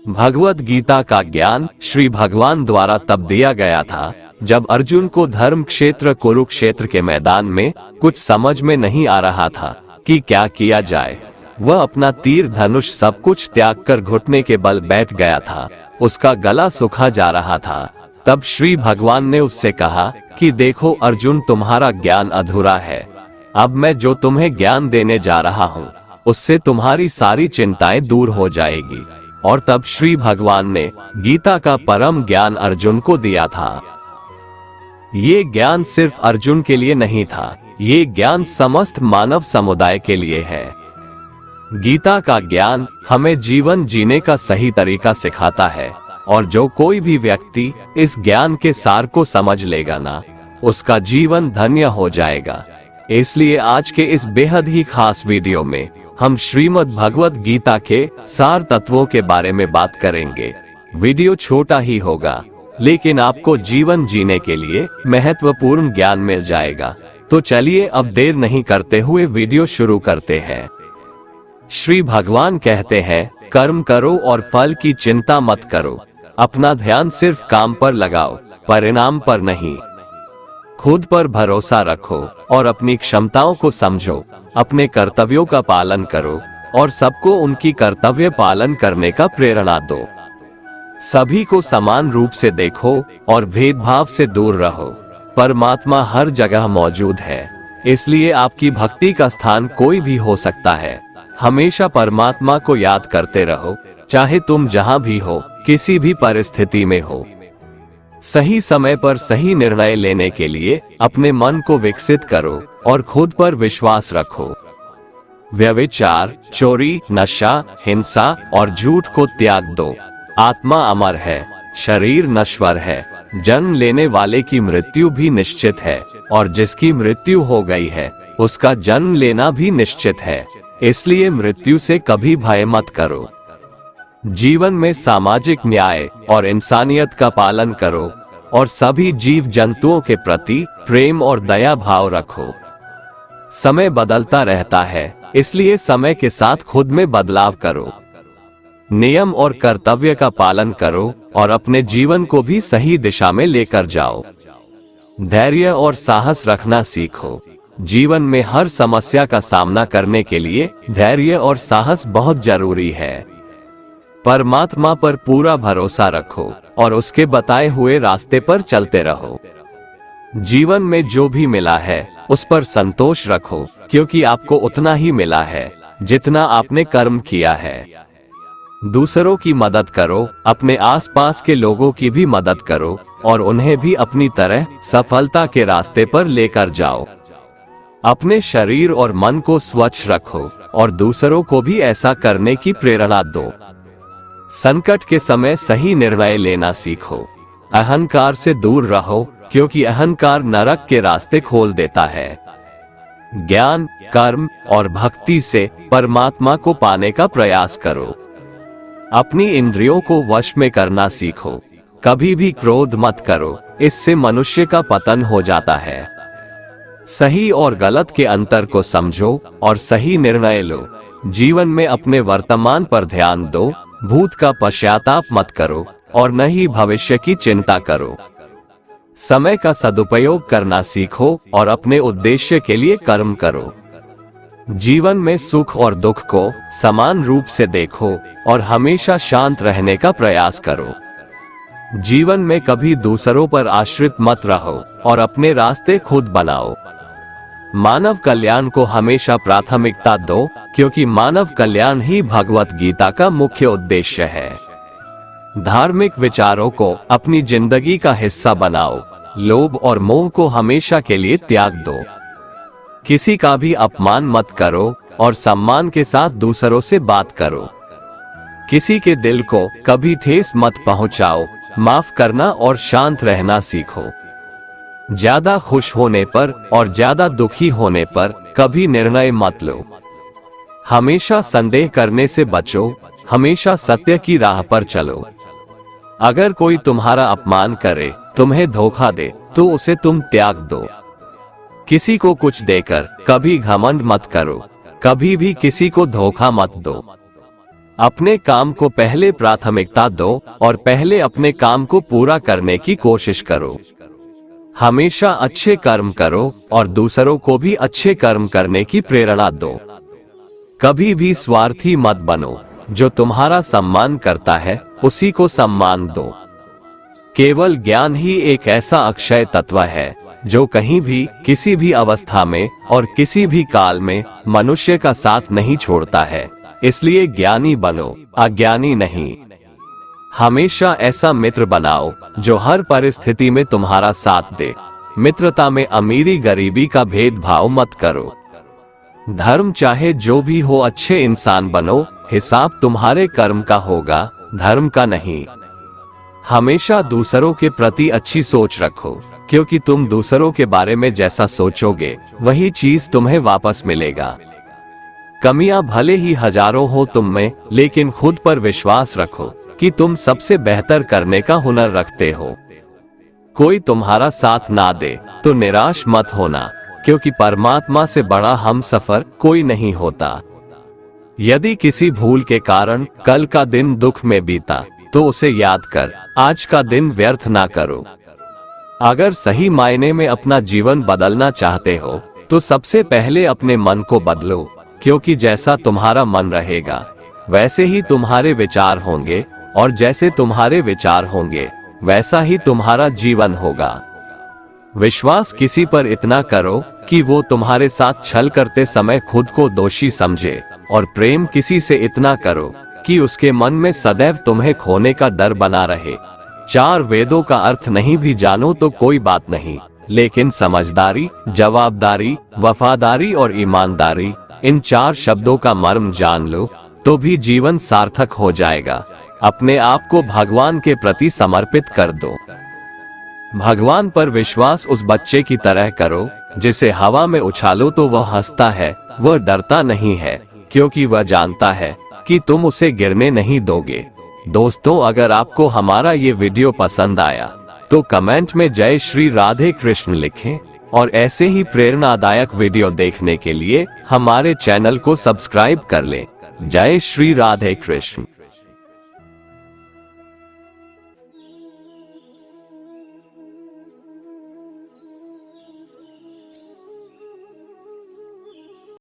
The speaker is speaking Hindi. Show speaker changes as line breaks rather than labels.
भगवत गीता का ज्ञान श्री भगवान द्वारा तब दिया गया था जब अर्जुन को धर्म क्षेत्र कुरुक्षेत्र के मैदान में कुछ समझ में नहीं आ रहा था कि क्या किया जाए। वह अपना तीर धनुष सब कुछ त्याग कर घुटने के बल बैठ गया था। उसका गला सूखा जा रहा था। तब श्री भगवान ने उससे कहा कि देखो अर्जुन, तुम्हारा ज्ञान अधूरा है। अब मैं जो तुम्हें ज्ञान देने जा रहा हूँ उससे तुम्हारी सारी चिंताएं दूर हो जाएगी। और तब श्री भगवान ने गीता का परम ज्ञान अर्जुन को दिया था। ये ज्ञान सिर्फ अर्जुन के लिए नहीं था, ये ज्ञान समस्त मानव समुदाय के लिए है। गीता का ज्ञान हमें जीवन जीने का सही तरीका सिखाता है और जो कोई भी व्यक्ति इस ज्ञान के सार को समझ लेगा ना, उसका जीवन धन्य हो जाएगा। इसलिए आज के इस बेहद ही खास वीडियो में हम श्रीमद् भगवत गीता के सार तत्वों के बारे में बात करेंगे। वीडियो छोटा ही होगा लेकिन आपको जीवन जीने के लिए महत्वपूर्ण ज्ञान मिल जाएगा। तो चलिए अब देर नहीं करते हुए वीडियो शुरू करते हैं। श्री भगवान कहते हैं, कर्म करो और फल की चिंता मत करो। अपना ध्यान सिर्फ काम पर लगाओ, परिणाम पर नहीं। खुद पर भरोसा रखो और अपनी क्षमताओं को समझो। अपने कर्तव्यों का पालन करो और सबको उनकी कर्तव्य पालन करने का प्रेरणा दो। सभी को समान रूप से देखो और भेदभाव से दूर रहो। परमात्मा हर जगह मौजूद है, इसलिए आपकी भक्ति का स्थान कोई भी हो सकता है। हमेशा परमात्मा को याद करते रहो, चाहे तुम जहां भी हो, किसी भी परिस्थिति में हो। सही समय पर सही निर्णय लेने के लिए अपने मन को विकसित करो और खुद पर विश्वास रखो। व्यभिचार, चोरी, नशा, हिंसा और झूठ को त्याग दो। आत्मा अमर है, शरीर नश्वर है। जन्म लेने वाले की मृत्यु भी निश्चित है और जिसकी मृत्यु हो गई है उसका जन्म लेना भी निश्चित है। इसलिए मृत्यु से कभी भय मत करो। जीवन में सामाजिक न्याय और इंसानियत का पालन करो और सभी जीव जंतुओं के प्रति प्रेम और दया भाव रखो। समय बदलता रहता है, इसलिए समय के साथ खुद में बदलाव करो। नियम और कर्तव्य का पालन करो और अपने जीवन को भी सही दिशा में लेकर जाओ। धैर्य और साहस रखना सीखो। जीवन में हर समस्या का सामना करने के लिए धैर्य और साहस बहुत जरूरी है। परमात्मा पर पूरा भरोसा रखो और उसके बताए हुए रास्ते पर चलते रहो। जीवन में जो भी मिला है उस पर संतोष रखो, क्योंकि आपको उतना ही मिला है जितना आपने कर्म किया है। दूसरों की मदद करो, अपने आसपास के लोगों की भी मदद करो और उन्हें भी अपनी तरह सफलता के रास्ते पर लेकर जाओ। अपने शरीर और मन को स्वच्छ रखो और दूसरों को भी ऐसा करने की प्रेरणा दो। संकट के समय सही निर्णय लेना सीखो। अहंकार से दूर रहो, क्योंकि अहंकार नरक के रास्ते खोल देता है। ज्ञान, कर्म और भक्ति से परमात्मा को पाने का प्रयास करो। अपनी इंद्रियों को वश में करना सीखो। कभी भी क्रोध मत करो, इससे मनुष्य का पतन हो जाता है। सही और गलत के अंतर को समझो और सही निर्णय लो। जीवन में अपने वर्तमान पर ध्यान दो। भूत का पश्चाताप मत करो और न ही भविष्य की चिंता करो। समय का सदुपयोग करना सीखो और अपने उद्देश्य के लिए कर्म करो। जीवन में सुख और दुख को समान रूप से देखो और हमेशा शांत रहने का प्रयास करो। जीवन में कभी दूसरों पर आश्रित मत रहो और अपने रास्ते खुद बनाओ। मानव कल्याण को हमेशा प्राथमिकता दो, क्योंकि मानव कल्याण ही भगवत गीता का मुख्य उद्देश्य है। धार्मिक विचारों को अपनी जिंदगी का हिस्सा बनाओ। लोभ और मोह को हमेशा के लिए त्याग दो। किसी का भी अपमान मत करो और सम्मान के साथ दूसरों से बात करो। किसी के दिल को कभी ठेस मत पहुंचाओ। माफ करना और शांत रहना सीखो। ज्यादा खुश होने पर और ज्यादा दुखी होने पर कभी निर्णय मत लो। हमेशा संदेह करने से बचो। हमेशा सत्य की राह पर चलो। अगर कोई तुम्हारा अपमान करे, तुम्हें धोखा दे, तो उसे तुम त्याग दो। किसी को कुछ देकर कभी घमंड मत करो। कभी भी किसी को धोखा मत दो। अपने काम को पहले प्राथमिकता दो और पहले अपने काम को पूरा करने की कोशिश करो। हमेशा अच्छे कर्म करो और दूसरों को भी अच्छे कर्म करने की प्रेरणा दो। कभी भी स्वार्थी मत बनो। जो तुम्हारा सम्मान करता है उसी को सम्मान दो। केवल ज्ञान ही एक ऐसा अक्षय तत्व है जो कहीं भी, किसी भी अवस्था में और किसी भी काल में मनुष्य का साथ नहीं छोड़ता है। इसलिए ज्ञानी बनो, अज्ञानी नहीं। हमेशा ऐसा मित्र बनाओ जो हर परिस्थिति में तुम्हारा साथ दे। मित्रता में अमीरी गरीबी का भेदभाव मत करो। धर्म चाहे जो भी हो, अच्छे इंसान बनो। हिसाब तुम्हारे कर्म का होगा, धर्म का नहीं। हमेशा दूसरों के प्रति अच्छी सोच रखो, क्योंकि तुम दूसरों के बारे में जैसा सोचोगे वही चीज तुम्हें वापस मिलेगा। कमियां भले ही हजारों हो तुम में, लेकिन खुद पर विश्वास रखो कि तुम सबसे बेहतर करने का हुनर रखते हो। कोई तुम्हारा साथ ना दे तो निराश मत होना, क्योंकि परमात्मा से बड़ा हमसफर कोई नहीं होता। यदि किसी भूल के कारण कल का दिन दुख में बीता तो उसे याद कर आज का दिन व्यर्थ ना करो। अगर सही मायने में अपना जीवन बदलना चाहते हो तो सबसे पहले अपने मन को बदलो, क्योंकि जैसा तुम्हारा मन रहेगा वैसे ही तुम्हारे विचार होंगे, और जैसे तुम्हारे विचार होंगे वैसा ही तुम्हारा जीवन होगा। विश्वास किसी पर इतना करो कि वो तुम्हारे साथ छल करते समय खुद को दोषी समझे, और प्रेम किसी से इतना करो कि उसके मन में सदैव तुम्हें खोने का डर बना रहे। 4 वेदों का अर्थ नहीं भी जानो तो कोई बात नहीं, लेकिन समझदारी, जवाबदारी, वफादारी और ईमानदारी, इन 4 शब्दों का मर्म जान लो तो भी जीवन सार्थक हो जाएगा। अपने आप को भगवान के प्रति समर्पित कर दो। भगवान पर विश्वास उस बच्चे की तरह करो जिसे हवा में उछालो तो वह हंसता है, वह डरता नहीं है, क्योंकि वह जानता है कि तुम उसे गिरने नहीं दोगे। दोस्तों, अगर आपको हमारा ये वीडियो पसंद आया तो कमेंट में जय श्री राधे कृष्ण लिखें, और ऐसे ही प्रेरणादायक वीडियो देखने के लिए हमारे चैनल को सब्सक्राइब कर लें। जय श्री राधे कृष्ण।